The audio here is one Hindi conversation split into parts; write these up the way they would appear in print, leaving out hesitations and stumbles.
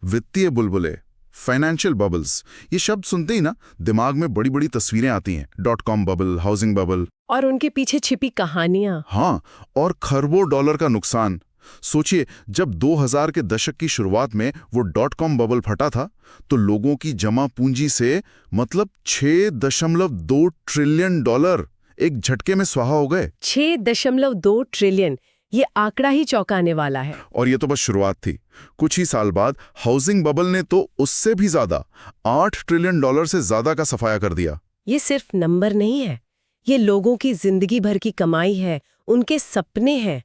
वित्तीय बुलबुले, फाइनेंशियल बबल्स, ये शब्द सुनते ही ना दिमाग में बड़ी बड़ी तस्वीरें आती हैं। .com bubble, housing bubble. और उनके पीछे छिपी कहानियां। हाँ, और खरबों डॉलर का नुकसान। सोचिए, जब 2000 के दशक की शुरुआत में वो .com बबल फटा था तो लोगों की जमा पूंजी से मतलब 6.2 ट्रिलियन डॉलर एक झटके में स्वाहा हो गए। 6.2 ट्रिलियन, ये आंकड़ा ही चौंकाने वाला है। और ये तो बस शुरुआत थी। कुछ ही साल बाद हाउसिंग बबल ने तो उससे भी ज्यादा 8 ट्रिलियन डॉलर से ज्यादा का सफाया कर दिया। ये सिर्फ नंबर नहीं है, ये लोगों की जिंदगी भर की कमाई है, उनके सपने हैं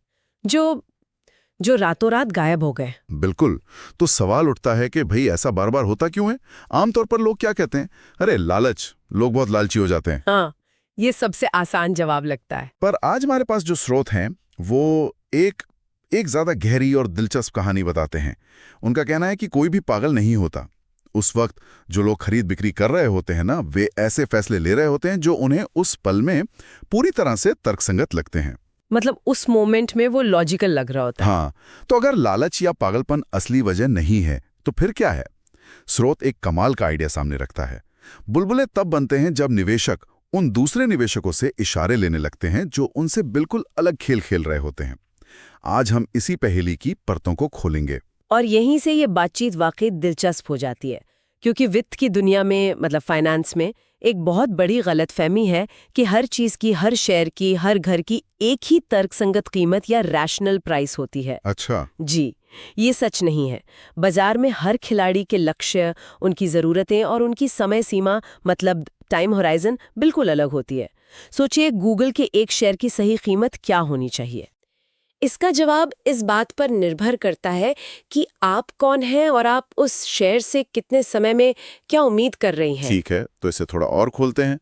जो रातों रात गायब हो गए। बिल्कुल। तो सवाल उठता है कि भाई ऐसा बार बार होता क्यों है? आमतौर पर लोग क्या कहते हैं, अरे लालच, लोग बहुत लालची हो जाते हैं। हाँ, ये सबसे आसान जवाब लगता है। पर आज हमारे पास जो स्रोत हैं वो एक ज्यादा गहरी और दिलचस्प कहानी बताते हैं। उनका कहना है कि कोई भी पागल नहीं होता। उस वक्त जो लोग खरीद बिक्री कर रहे होते हैं ना, वे ऐसे फैसले ले रहे होते हैं जो उन्हें उस पल में पूरी तरह से तर्कसंगत लगते हैं। मतलब उस मोमेंट में वो लॉजिकल लग रहा होता है। हाँ, तो अगर लालच या पागलपन असली वजह नहीं है तो फिर क्या है? स्रोत एक कमाल का आइडिया सामने रखता है। बुलबुले तब बनते हैं जब निवेशक उन दूसरे निवेशकों से इशारे लेने लगते हैं जो उनसे बिल्कुल अलग खेल खेल रहे होते हैं। आज हम इसी पहेली की परतों को खोलेंगे। और यहीं से ये बातचीत वाकई दिलचस्प हो जाती है, क्योंकि वित्त की दुनिया में, मतलब फाइनेंस में, एक बहुत बड़ी गलतफहमी है कि हर चीज की, हर शेयर की, हर घर की एक ही तर्कसंगत कीमत या रैशनल प्राइस होती है। अच्छा। जी, ये सच नहीं है। बाजार में हर खिलाड़ी के लक्ष्य, उनकी जरूरतें और उनकी समय सीमा, मतलब टाइम होराइजन, बिल्कुल अलग होती है। सोचिए, गूगल के एक शेयर की सही कीमत क्या होनी चाहिए? इसका जवाब इस बात पर निर्भर करता है कि आप कौन हैं और आप उस शेयर से कितने समय में क्या उम्मीद कर रही हैं। ठीक है, तो इसे थोड़ा और खोलते हैं।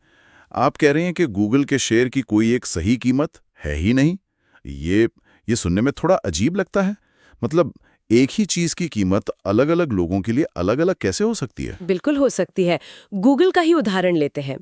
आप कह रहे हैं कि गूगल के शेयर की कोई एक सही कीमत है ही नहीं। ये सुनने में थोड़ा अजीब लगता है। मतलब एक ही चीज की कीमत अलग अलग लोगों के लिए अलग अलग कैसे हो सकती है? बिल्कुल हो सकती है। गूगल का ही उदाहरण लेते हैं।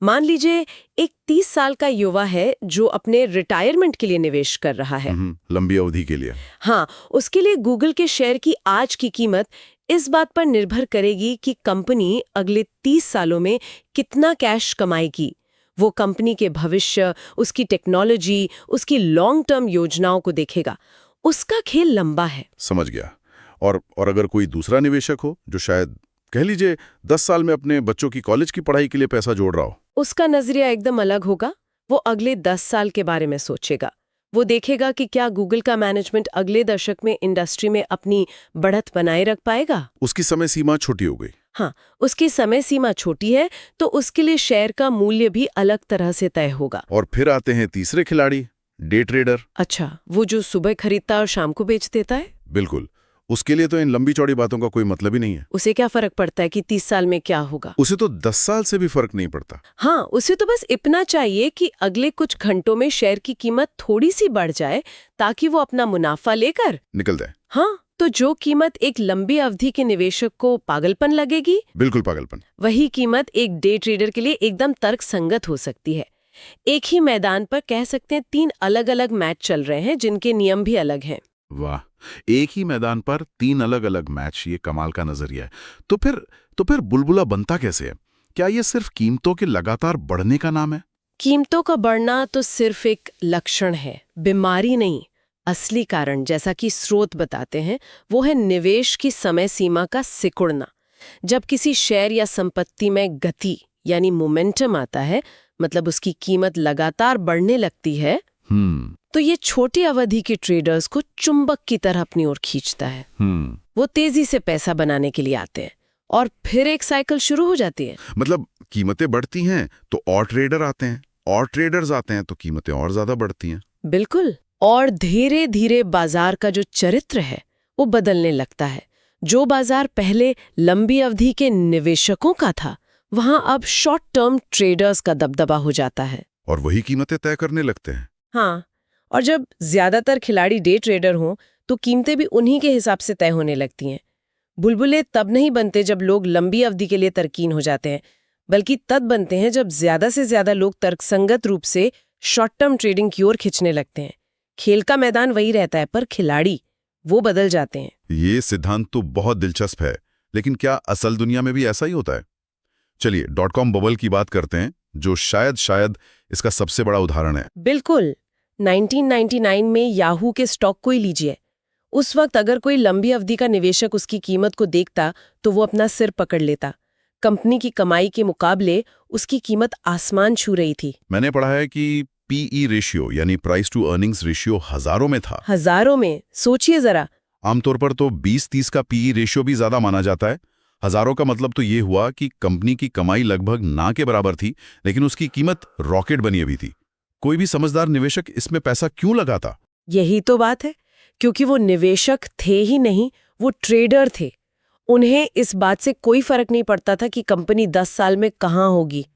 मान लीजिए एक 30 साल का युवा है जो अपने रिटायरमेंट के लिए निवेश कर रहा है। लंबी अवधि के लिए। हाँ, उसके लिए गूगल के शेयर की आज की कीमत इस बात पर निर्भर करेगी कि कंपनी अगले 30 सालों में कितना कैश कमाएगी। वो कंपनी के भविष्य, उसकी टेक्नोलॉजी, उसकी लॉन्ग टर्म योजनाओं को देखेगा। उसका खेल लंबा है। समझ गया। और अगर कोई दूसरा निवेशक हो जो शायद कह लीजिए 10 साल में अपने बच्चों की कॉलेज की पढ़ाई के लिए पैसा जोड़ रहा हो, उसका नजरिया एकदम अलग होगा। वो अगले 10 साल के बारे में सोचेगा। वो देखेगा कि क्या गूगल का मैनेजमेंट अगले दशक में इंडस्ट्री में अपनी बढ़त बनाए रख पाएगा। उसकी समय सीमा छोटी हो गई। हाँ, उसकी समय सीमा छोटी है तो उसके लिए शेयर का मूल्य भी अलग तरह से तय होगा। और फिर आते हैं तीसरे खिलाड़ी, डे ट्रेडर। अच्छा, वो जो सुबह खरीदता और शाम को बेच देता है? बिल्कुल। उसके लिए तो इन लंबी चौड़ी बातों का कोई मतलब ही नहीं है। उसे क्या फर्क पड़ता है कि 30 साल में क्या होगा? उसे तो 10 साल से भी फर्क नहीं पड़ता। हाँ, उसे तो बस इतना चाहिए कि अगले कुछ घंटों में शेयर की कीमत थोड़ी सी बढ़ जाए ताकि वो अपना मुनाफा लेकर निकल जाए। हाँ, तो जो कीमत एक लंबी अवधि के निवेशक को पागलपन लगेगी, बिल्कुल पागलपन, वही कीमत एक डे ट्रेडर के लिए एकदम तर्कसंगत हो सकती है। एक ही मैदान पर कह सकते हैं 3 अलग-अलग मैच चल रहे हैं जिनके नियम भी अलग हैं। वाह, एक ही मैदान पर 3 अलग अलग मैच, ये कमाल का नजरिया है। तो फिर बुलबुला बनता कैसे है? क्या ये सिर्फ कीमतों के लगातार बढ़ने का नाम है? कीमतों का बढ़ना तो सिर्फ एक लक्षण है, बीमारी नहीं। असली कारण, जैसा कि स्रोत बताते हैं, वो है निवेश की समय सीमा का सिकुड़ना। जब किसी शेयर या संपत्ति में गति यानी मोमेंटम आता है, मतलब उसकी कीमत लगातार बढ़ने लगती है, तो ये छोटी अवधि के ट्रेडर्स को चुंबक की तरह अपनी ओर खींचता है। वो तेजी से पैसा बनाने के लिए आते हैं और फिर एक साइकिल शुरू हो जाती है। मतलब कीमतें बढ़ती हैं तो और ट्रेडर आते हैं, और ट्रेडर्स आते हैं तो कीमतें और ज्यादा बढ़ती हैं। बिल्कुल। और धीरे धीरे बाजार का जो चरित्र है वो बदलने लगता है। जो बाजार पहले लंबी अवधि के निवेशकों का था, वहां अब शॉर्ट टर्म ट्रेडर्स का दबदबा हो जाता है और वही कीमतें तय करने लगते हैं। हाँ, और जब ज्यादातर खिलाड़ी डे ट्रेडर हों तो कीमतें भी उन्हीं के हिसाब से तय होने लगती हैं। बुलबुले तब नहीं बनते जब लोग लंबी अवधि के लिए तरकीन हो जाते हैं, बल्कि तब बनते हैं जब ज्यादा से ज्यादा लोग तर्कसंगत रूप से शॉर्ट टर्म ट्रेडिंग की ओर खिंचने लगते हैं। खेल का मैदान वही रहता है पर खिलाड़ी वो बदल जाते हैं। ये सिद्धांत तो बहुत दिलचस्प है, लेकिन क्या असल दुनिया में भी ऐसा ही होता है? चलिए .com बबल की बात करते हैं, जो शायद इसका सबसे बड़ा उदाहरण है। बिल्कुल। 1999 में याहू के स्टॉक को ही लीजिए। उस वक्त अगर कोई लंबी अवधि का निवेशक उसकी कीमत को देखता तो वो अपना सिर पकड़ लेता। कंपनी की कमाई के मुकाबले उसकी कीमत आसमान छू रही थी। मैंने पढ़ा है कि पीई रेशियो यानी प्राइस टू अर्निंग्स रेशियो हजारों में था। हजारों में, सोचिए जरा। आमतौर पर तो 20-30 का पीई रेशियो भी ज्यादा माना जाता है। हजारों का मतलब तो ये हुआ कि कंपनी की कमाई लगभग ना के बराबर थी, लेकिन उसकी कीमत रॉकेट बनी हुई थी। कोई भी समझदार निवेशक इसमें पैसा क्यों लगाता? यही तो बात है, क्योंकि वो निवेशक थे ही नहीं, वो ट्रेडर थे। उन्हें इस बात से कोई फर्क नहीं पड़ता था कि कंपनी 10 साल में कहाँ होगी।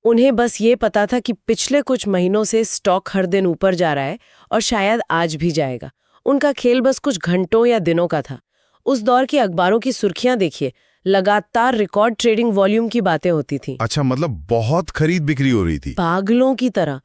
उन्हें बस ये पता था कि पिछले कुछ महीनों से स्टॉक हर दिन ऊपर जा रहा है और शायद आज भी जाएगा। उनका खेल बस कुछ घंटों या दिनों का था। उस दौर के अखबारों की सुर्खियां देखिए, लगातार रिकॉर्ड ट्रेडिंग वॉल्यूम की बातें होती थी। अच्छा, मतलब बहुत खरीद बिक्री हो रही थी। पागलों की तरह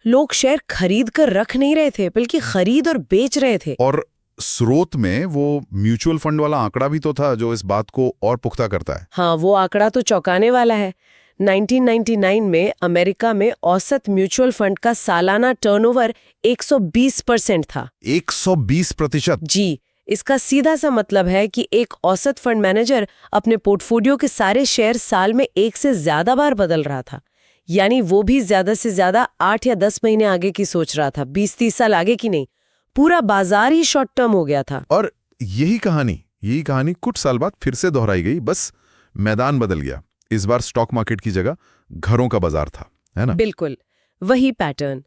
लोग शेयर खरीद कर रख नहीं रहे थे, बल्कि खरीद और बेच रहे थे। और स्रोत में वो म्यूचुअल फंड वाला आंकड़ा भी तो था जो इस बात को और पुख्ता करता है। हाँ, वो आंकड़ा तो चौंकाने वाला है। 1999 में अमेरिका में औसत म्यूचुअल फंड का सालाना टर्नओवर 120% था। 120%? जी, इसका सीधा सा मतलब है कि एक औसत फंड मैनेजर अपने पोर्टफोलियो के सारे शेयर साल में 1 से ज्यादा बार बदल रहा था। यानी वो भी ज्यादा से ज्यादा 8 या 10 महीने आगे की सोच रहा था, 20-30 साल आगे की नहीं। पूरा बाजार ही शॉर्ट टर्म हो गया था। और यही कहानी कुछ साल बाद फिर से दोहराई गई, बस मैदान बदल गया। इस बार स्टॉक मार्केट की जगह घरों का बाजार था, है ना? बिल्कुल वही पैटर्न।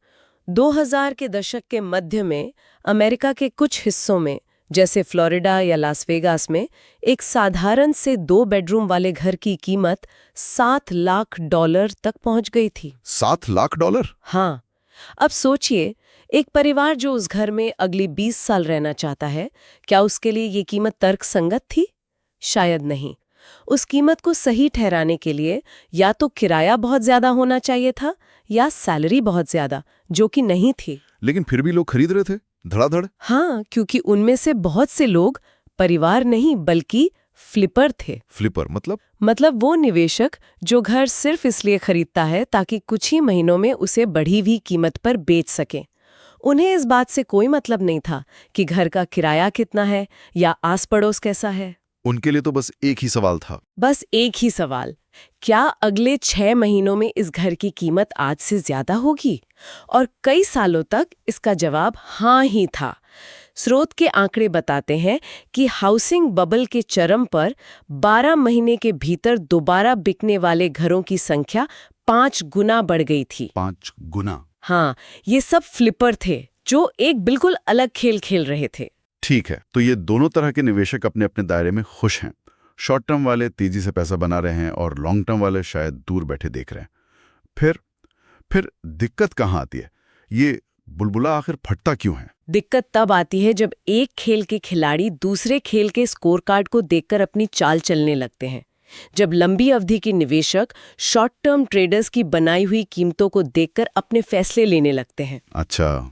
2000 के दशक के मध्य में अमेरिका के कुछ हिस्सों में, जैसे फ्लोरिडा या लास वेगास में, एक साधारण से 2 बेडरूम वाले घर की कीमत $7 लाख तक पहुंच गई थी। $7 लाख? हाँ, अब सोचिए, एक परिवार जो उस घर में अगली 20 साल रहना चाहता है, क्या उसके लिए ये कीमत तर्कसंगत थी? शायद नहीं। उस कीमत को सही ठहराने के लिए या तो किराया बहुत ज्यादा होना चाहिए था या सैलरी बहुत ज्यादा, जो कि नहीं थी। लेकिन फिर भी लोग खरीद रहे थे धड़ाधड़। हाँ, क्योंकि उनमें से बहुत से लोग परिवार नहीं बल्कि फ्लिपर थे। फ्लिपर मतलब वो निवेशक जो घर सिर्फ इसलिए खरीदता है ताकि कुछ ही महीनों में उसे बढ़ी हुई कीमत पर बेच सके। उन्हें इस बात से कोई मतलब नहीं था कि घर का किराया कितना है या आस पड़ोस कैसा है। उनके लिए तो बस एक ही सवाल था। बस एक ही सवाल, क्या अगले 6 महीनों में इस घर की कीमत आज से ज्यादा होगी? और कई सालों तक इसका जवाब हाँ ही था। स्रोत के आंकड़े बताते हैं कि हाउसिंग बबल के चरम पर 12 महीने के भीतर दोबारा बिकने वाले घरों की संख्या 5 गुना बढ़ गई थी। 5 गुना? हाँ, ये सब फ्लिपर थे जो एक बिल्कुल अलग खेल खेल रहे थे। ठीक है, तो ये दोनों तरह के निवेशक अपने अपने दायरे में खुश हैं। शॉर्ट टर्म वाले तेजी से पैसा बना रहे हैं और लॉन्ग टर्म वाले शायद दूर बैठे देख रहे हैं। फिर दिक्कत कहाँ आती है? ये बुलबुला आखिर फटता क्यों है? दिक्कत तब आती है जब एक खेल के खिलाड़ी दूसरे खेल के स्कोर कार्ड को देखकर अपनी चाल चलने लगते हैं। जब लंबी अवधि के निवेशक शॉर्ट टर्म ट्रेडर्स की बनाई हुई कीमतों को देखकर अपने फैसले लेने लगते हैं। अच्छा,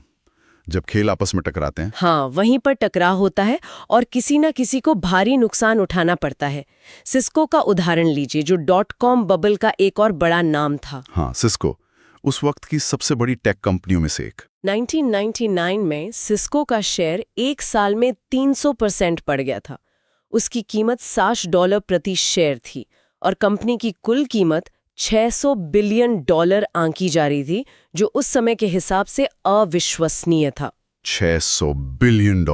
जब खेल आपस में टकराते हैं। हाँ, वहीं पर टकराव होता है और किसी न किसी को भारी नुकसान उठाना पड़ता है। सिस्को का उदाहरण लीजिए, जो .com बबल का एक और बड़ा नाम था। हाँ, सिस्को उस वक्त की सबसे बड़ी टेक कंपनियों में से एक। 1999 में सिस्को का शेयर एक साल में 300% बढ़ गया था। उसकी कीमत $60 प्रति शेयर थी और कंपनी की कुल कीमत $600 बिलियन आंकी जा रही थी, जो उस समय के हिसाब से अविश्वसनीय था। $600 बिलियन?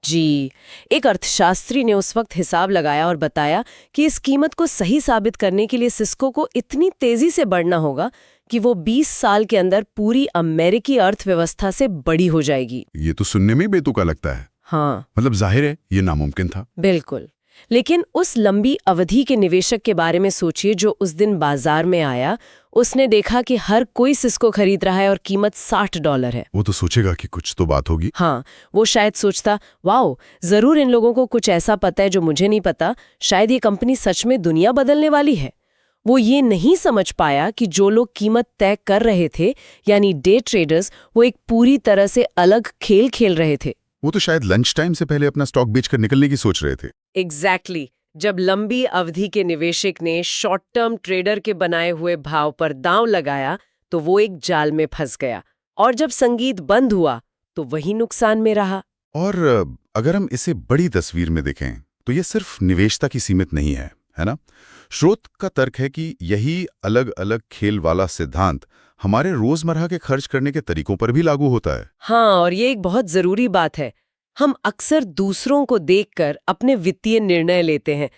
जी, एक अर्थशास्त्री ने उस वक्त हिसाब लगाया और बताया कि इस कीमत को सही साबित करने के लिए सिस्को को इतनी तेजी से बढ़ना होगा कि वो 20 साल के अंदर पूरी अमेरिकी अर्थव्यवस्था से बड़ी हो जाएगी। ये तो सुनने में बेतुका लगता है। हाँ, मतलब जाहिर है ये नामुमकिन था। बिल्कुल। लेकिन उस लंबी अवधि के निवेशक के बारे में सोचिए जो उस दिन बाजार में आया। उसने देखा कि हर कोई सिस्को खरीद रहा है और कीमत $60 है। वो तो सोचेगा कि कुछ तो बात होगी। हाँ, वो शायद सोचता, वाओ, जरूर इन लोगों को कुछ ऐसा पता है जो मुझे नहीं पता। शायद ये कंपनी सच में दुनिया बदलने वाली है। वो ये नहीं समझ पाया कि जो लोग कीमत तय कर रहे थे, यानी डे ट्रेडर्स, वो एक पूरी तरह से अलग खेल खेल रहे थे। वो तो शायद लंच टाइम से पहले अपना स्टॉक बेचकर निकलने की सोच रहे थे। एग्जैक्टली जब लंबी अवधि के निवेशक ने शॉर्ट टर्म ट्रेडर के बनाए हुए भाव पर दांव लगाया तो वो एक जाल में फंस गया, और जब संगीत बंद हुआ तो वही नुकसान में रहा। और अगर हम इसे बड़ी तस्वीर में देखें तो ये सिर्फ निवेशता की सीमित नहीं है ना? स्रोत का तर्क है कि यही अलग अलग खेल वाला सिद्धांत हमारे रोजमर्रा के खर्च करने के तरीकों पर भी लागू होता है। हाँ, और ये एक बहुत जरूरी बात है। हम अक्सर दूसरों को देखकर अपने वित्तीय निर्णय लेते हैं।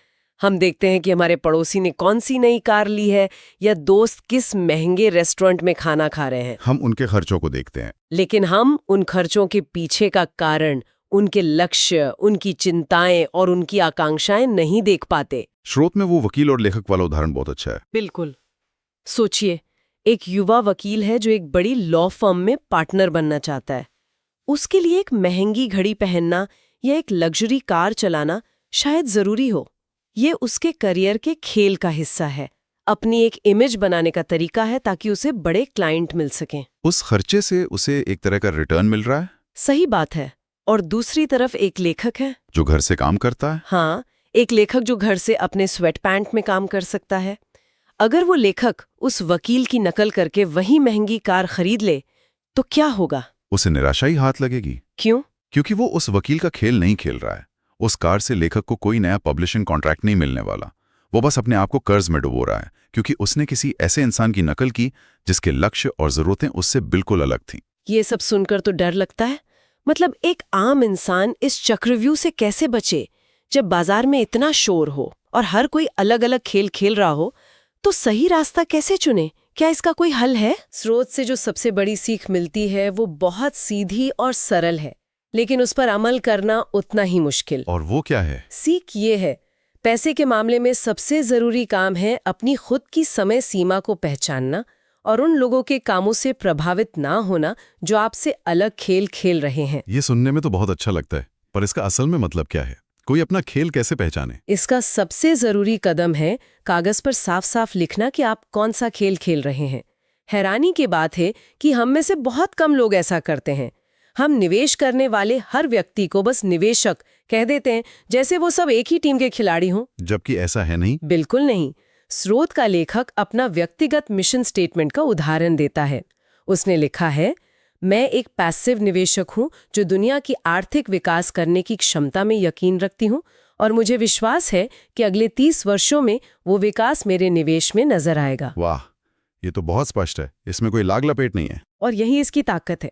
हम देखते हैं कि हमारे पड़ोसी ने कौन सी नई कार ली है या दोस्त किस महंगे रेस्टोरेंट में खाना खा रहे हैं। हम उनके खर्चों को देखते हैं, लेकिन हम उन खर्चों के पीछे का कारण, उनके लक्ष्य, उनकी चिंताएं और उनकी आकांक्षाएं नहीं देख पाते। स्रोत में वो वकील और लेखक वाला उदाहरण बहुत अच्छा है। बिल्कुल। सोचिए, एक युवा वकील है जो एक बड़ी लॉ फर्म में पार्टनर बनना चाहता है। उसके लिए एक महंगी घड़ी पहनना या एक लग्जरी कार चलाना शायद जरूरी हो। ये उसके करियर के खेल का हिस्सा है, अपनी एक इमेज बनाने का तरीका है ताकि उसे बड़े क्लाइंट मिल सकें। उस खर्चे से उसे एक तरह का रिटर्न मिल रहा है। सही बात है। और दूसरी तरफ एक लेखक है जो घर से काम करता है। हाँ, एक लेखक जो घर से अपने स्वेट पैंट में काम कर सकता है। अगर वो लेखक उस वकील की नकल करके वही महंगी कार खरीद ले तो क्या होगा? उसे निराशा ही हाथ लगेगी। क्यों? क्योंकि वो उस वकील का खेल नहीं खेल रहा है। उस कार से लेखक को कोई नया पब्लिशिंग कॉन्ट्रैक्ट नहीं मिलने वाला। वो बस अपने आप को कर्ज में डुबो रहा है क्योंकि उसने किसी ऐसे इंसान की नकल की जिसके लक्ष्य और जरूरतें उससे बिल्कुल अलग थीं। ये सब सुनकर तो डर लगता है। मतलब एक आम इंसान इस चक्रव्यूह से कैसे बचे? जब बाजार में इतना शोर हो और हर कोई अलग अलग खेल खेल रहा हो तो सही रास्ता कैसे चुने? क्या इसका कोई हल है? स्रोत से जो सबसे बड़ी सीख मिलती है वो बहुत सीधी और सरल है, लेकिन उस पर अमल करना उतना ही मुश्किल। और वो क्या है? सीख ये है, पैसे के मामले में सबसे जरूरी काम है अपनी खुद की समय सीमा को पहचानना और उन लोगों के कामों से प्रभावित ना होना जो आपसे अलग खेल खेल रहे हैं। ये सुनने में तो बहुत अच्छा लगता है, पर इसका असल में मतलब क्या है? कोई अपना खेल कैसे पहचाने? इसका सबसे जरूरी कदम है कागज पर साफ साफ लिखना कि आप कौन सा खेल खेल रहे हैं। हैरानी की बात है कि हम में से बहुत कम लोग ऐसा करते हैं। हम निवेश करने वाले हर व्यक्ति को बस निवेशक कह देते हैं, जैसे वो सब एक ही टीम के खिलाड़ी हों। जबकि ऐसा है नहीं। बिल्कुल नहीं। स्रोत का लेखक अपना व्यक्तिगत मिशन स्टेटमेंट का उदाहरण देता है। उसने लिखा है, मैं एक पैसिव निवेशक हूं जो दुनिया की आर्थिक विकास करने की क्षमता में यकीन रखती हूं और मुझे विश्वास है कि अगले 30 वर्षों में वो विकास मेरे निवेश में नजर आएगा। वाह, ये तो बहुत स्पष्ट है। इसमें कोई लाग लपेट नहीं है। और यही इसकी ताकत है।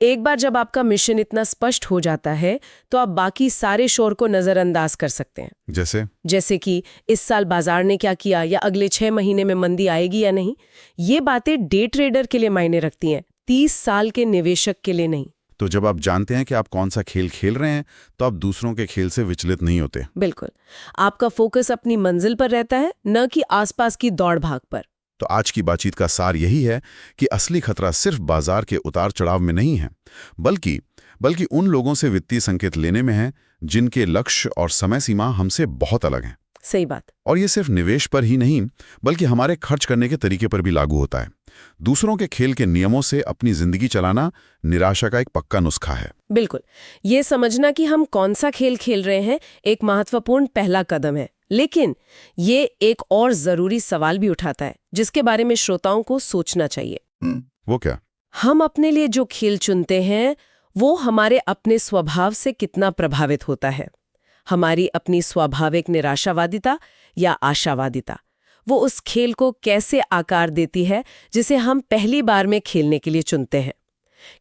एक बार जब आपका मिशन इतना स्पष्ट हो जाता है तो आप बाकी सारे शोर को नजरअंदाज कर सकते हैं। जैसे कि इस साल बाजार ने क्या किया या अगले 6 महीने में मंदी आएगी या नहीं। ये बातें डे ट्रेडर के लिए मायने रखती हैं, 30 साल के निवेशक के लिए नहीं। तो जब आप जानते हैं कि आप कौन सा खेल खेल रहे हैं तो आप दूसरों के खेल से विचलित नहीं होते। बिल्कुल। आपका फोकस अपनी मंजिल पर रहता है, न कि आसपास की दौड़ भाग पर। तो आज की बातचीत का सार यही है कि असली खतरा सिर्फ बाजार के उतार चढ़ाव में नहीं है, बल्कि उन लोगों से वित्तीय संकेत लेने में है जिनके लक्ष्य और समय सीमा हमसे बहुत अलग हैं। सही बात। और ये सिर्फ निवेश पर ही नहीं बल्कि हमारे खर्च करने के तरीके पर भी लागू होता है। दूसरों के खेल के नियमों से अपनी जिंदगी चलाना निराशा का एक पक्का नुस्खा है। बिल्कुल। ये समझना कि हम कौन सा खेल खेल रहे हैं एक महत्वपूर्ण पहला कदम है, लेकिन ये एक और जरूरी सवाल भी उठाता है जिसके बारे में श्रोताओं को सोचना चाहिए। वो क्या? हम अपने लिए जो खेल चुनते हैं वो हमारे अपने स्वभाव से कितना प्रभावित होता है। हमारी अपनी स्वाभाविक निराशावादिता या आशावादिता, वो उस खेल को कैसे आकार देती है जिसे हम पहली बार में खेलने के लिए चुनते हैं।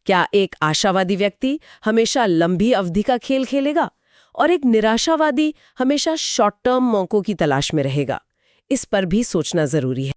क्या एक आशावादी व्यक्ति हमेशा लंबी अवधि का खेल खेलेगा और एक निराशावादी हमेशा शॉर्ट टर्म मौकों की तलाश में रहेगा? इस पर भी सोचना जरूरी है।